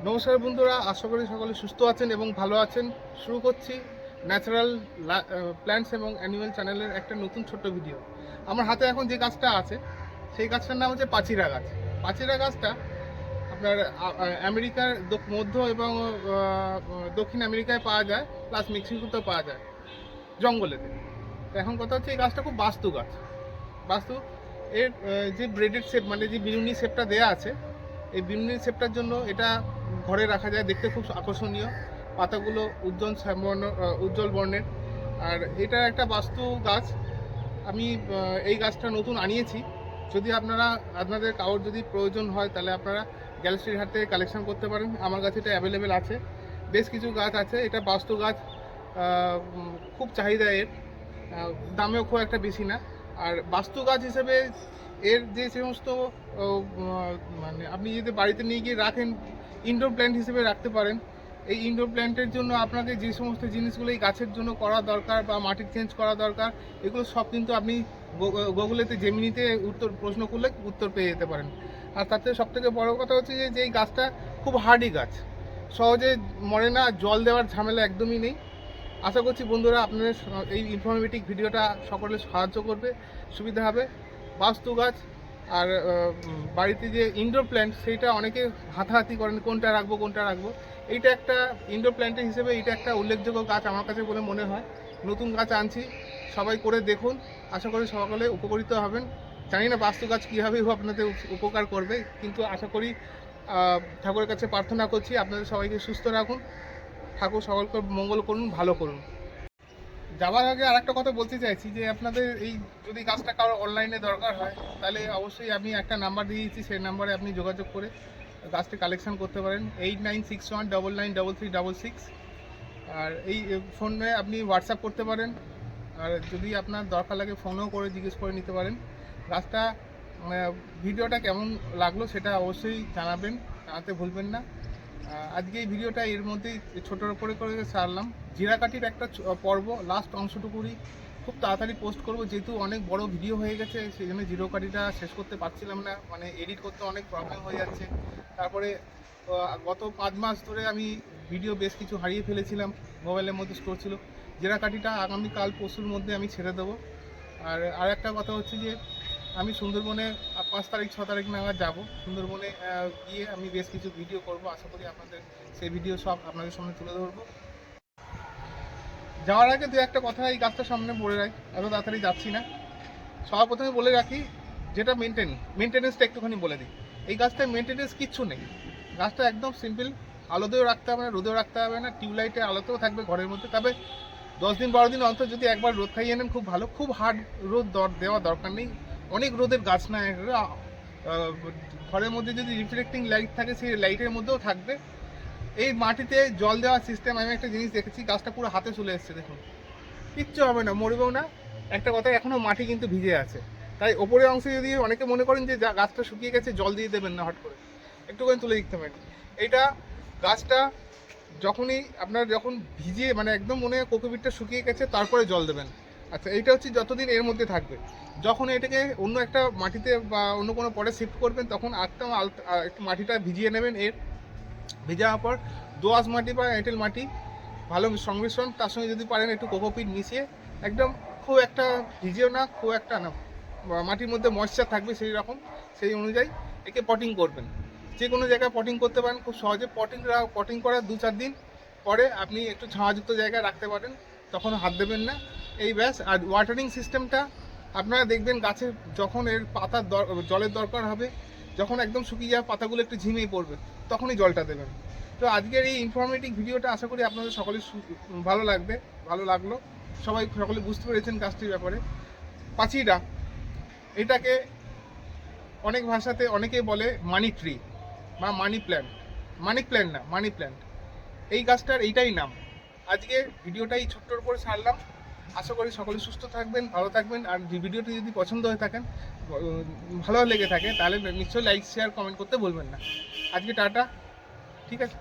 নমস্কার বন্ধুরা, আশা করি সকলে সুস্থ আছেন এবং ভালো আছেন। শুরু করছি ন্যাচারাল প্ল্যান্টস এবং অ্যানিমেল চ্যানেলের একটা নতুন ছোট্ট ভিডিও। আমার হাতে এখন যে গাছটা আছে সেই গাছটার নাম হচ্ছে পাচিরা গাছ। পাচিরা গাছটা আপনার আমেরিকার মধ্য এবং দক্ষিণ আমেরিকায় পাওয়া যায়, প্লাস মেক্সিকোতেও পাওয়া যায় জঙ্গলেতে। তো এখন কথা হচ্ছে এই গাছটা খুব বাস্তু গাছ। বাস্তু এর যে ব্রেডেড শেপ মানে যে বিনুনি শেপটা দেয়া আছে, এই বিনুনি শেপটার জন্য এটা ঘরে রাখা যায়, দেখতে খুব আকর্ষণীয়। পাতাগুলো উজ্জ্বল বর্ণের। আর এটা একটা বাস্তু গাছ। আমি এই গাছটা নতুন আনিয়েছি। যদি আপনাদের কারোর যদি প্রয়োজন হয় তাহলে আপনারা গ্যালারির হাট থেকে কালেকশন করতে পারেন। আমার কাছে এটা অ্যাভেলেবেল আছে, বেশ কিছু গাছ আছে। এটা বাস্তু গাছ, খুব চাহিদা এর, দামেও খুব একটা বেশি না। আর বাস্তু গাছ হিসেবে এর যে সমস্ত মানে আপনি যদি বাড়িতে নিয়ে গিয়ে রাখেন, ইনডোর প্ল্যান্ট হিসেবে রাখতে পারেন। এই ইনডোর প্ল্যান্টের জন্য আপনাকে যে সমস্ত জিনিসগুলো এই গাছের জন্য করা দরকার বা মাটির চেঞ্জ করা দরকার, এগুলো সব কিন্তু আপনি গুগলেতে জেমিনিতে প্রশ্ন করলে উত্তর পেয়ে যেতে পারেন। আর তাতে সবথেকে বড় কথা হচ্ছে যে এই গাছটা খুব হার্ডি গাছ, সহজে মরে না, জল দেওয়ার ঝামেলা একদমই নেই। আশা করছি বন্ধুরা আপনাদের এই ইনফরমেটিভ ভিডিওটা সকলে সাহায্য করবে, সুবিধা হবে। বাস্তু গাছ আর বাড়িতে যে ইনডোর প্ল্যান্ট, সেইটা অনেকে হাতাহাতি করেন কোনটা রাখবো। এইটা একটা ইনডোর প্ল্যান্টের হিসেবে এটা একটা উল্লেখযোগ্য গাছ আমার কাছে বলে মনে হয়। নতুন গাছ আনছি, সবাই করে দেখুন। আশা করি সকলে উপকৃত হবেন। জানি না বাস্তু গাছ কীভাবে আপনাদের উপকার করবে, কিন্তু আশা করি ঠাকুরের কাছে প্রার্থনা করছি আপনাদের সবাইকে সুস্থ রাখুন, ঠাকুর সকলকে মঙ্গল করুন, ভালো করুন। যাওয়ার আগে আর একটা কথা বলতে চাইছি যে আপনাদের এই যদি গাছটা কারো অনলাইনে দরকার হয় তাহলে অবশ্যই আমি একটা নাম্বার দিয়ে দিচ্ছি, সেই নাম্বারে আপনি যোগাযোগ করে গাছটি কালেকশন করতে পারেন। 8961993366। আর এই ফোনে আপনি হোয়াটসঅ্যাপ করতে পারেন। আর যদি আপনার দরকার লাগে ফোনও করে জিজ্ঞেস করে নিতে পারেন। গাছটা ভিডিওটা কেমন লাগলো সেটা অবশ্যই জানাতে ভুলবেন না। আজকে এই ভিডিওটা এর মধ্যেই ছোটোর করে সারলাম। জিরাকাঠির একটা পর্ব লাস্ট অংশটুকুই খুব তাড়াতাড়ি পোস্ট করব, যেহেতু অনেক বড় ভিডিও হয়ে গেছে, সেই জন্য জিরোকাঠিটা শেষ করতে পারছিলাম না, মানে এডিট করতে অনেক প্রবলেম হয়ে যাচ্ছে। তারপরে গত 5 মাস ধরে আমি ভিডিও বেশ কিছু হারিয়ে ফেলেছিলাম, মোবাইলের মধ্যে স্টোর ছিল। জিরাকাঠিটা আগামীকাল পরশুর মধ্যে আমি ছেড়ে দেবো। আর একটা কথা হচ্ছে যে আমি সুন্দরবনে 5 তারিখ 6 তারিখ নাগাদ যাব। সুন্দরবনে গিয়ে আমি বেশ কিছু ভিডিও করব, আশা করি আপনাদের সেই ভিডিও সব আপনাদের সামনে তুলে ধরবো। যাওয়ার আগে দু একটা কথা এই গাছটার সামনে বলে রাখি, এত তাড়াতাড়ি যাচ্ছি না। সবার প্রথমে বলে রাখি, যেটা মেনটেনেন্সটা একটুখানি বলে দিই। এই গাছটায় মেনটেনেন্স কিচ্ছু নেই। গাছটা একদম সিম্পল। আলোতেও রাখতে হবে না, রোদেও রাখতে হবে না, টিউবলাইটের আলোতেও থাকবে ঘরের মধ্যে। তবে 10 দিন 12 দিন অন্তর যদি একবার রোদ খাইয়ে নেন খুব ভালো। খুব হার্ড রোদ দেওয়া দরকার নেই, অনেক রোদের গাছ না। ঘরের মধ্যে যদি রিফ্লেক্টিং লাইট থাকে সেই লাইটের মধ্যেও থাকবে। এই মাটিতে জল দেওয়ার সিস্টেম আমি একটা জিনিস দেখেছি, গাছটা পুরো হাতে চলে এসছে, দেখুন কিচ্ছু হবে না, মরবেও না। একটা কথা, এখনও মাটি কিন্তু ভিজে আছে। তাই ওপরের অংশে যদি অনেকে মনে করেন যে গাছটা শুকিয়ে গেছে জল দিয়ে দেবেন না, হট করে একটুখানি তুলে দিতে পারেন। এইটা গাছটা যখন ভিজিয়ে মানে একদম মনে হয় কোকোপিটটা শুকিয়ে গেছে তারপরে জল দেবেন। আচ্ছা, এইটা হচ্ছে যতদিন এর মধ্যে থাকবে। যখন এটাকে অন্য একটা মাটিতে বা অন্য কোনো পরে শিফট করবেন তখন একদম একটু মাটিটা ভিজিয়ে নেবেন। ভেজে যাওয়ার পর দোআঁশ মাটি বা এঁটেল মাটি ভালো সংমিশ্রণ, তার সঙ্গে যদি পারেন একটু কোকোপিট মিশিয়ে, একদম খুব একটা ভিজেও না খুব একটা না, মাটির মধ্যে ময়েশ্চার থাকবে সেই অনুযায়ী একে পটিং করবেন। যে কোনো জায়গায় পটিং করতে পারেন খুব সহজে। পটিং করার 2-4 দিন পরে আপনি একটু ছাওয়াযুক্ত জায়গায় রাখতে পারেন, তখন হাত দেবেন না। এই ব্যাস। আর ওয়াটারিং সিস্টেমটা আপনারা দেখবেন গাছের যখন এর পাতার জলের দরকার হবে, যখন একদম শুকিয়ে যাওয়া পাতাগুলো একটু ঝিমিয়ে পড়বে, তখনই জলটা দেবেন। তো আজকের এই ইনফরমেটিভ ভিডিওটা আশা করি আপনাদের সকলের ভালো লাগলো। সকলে বুঝতে পেরেছেন গাছটির ব্যাপারে। পাচিরা, এটাকে অনেক ভাষাতে অনেকে বলে মানি ট্রি বা মানি প্ল্যান্ট। এই গাছটার এইটাই নাম। আজকে ভিডিওটাই ছোট্টর করে ছাড়লাম। আশা করি সকলে সুস্থ থাকবেন, ভালো থাকবেন। আর ভিডিওটি যদি পছন্দ হয়ে থাকেন, ভালো লেগে থাকে, তাহলে নিশ্চয়ই লাইক শেয়ার কমেন্ট করতে ভুলবেন না। আজকে টাটা, ঠিক আছে।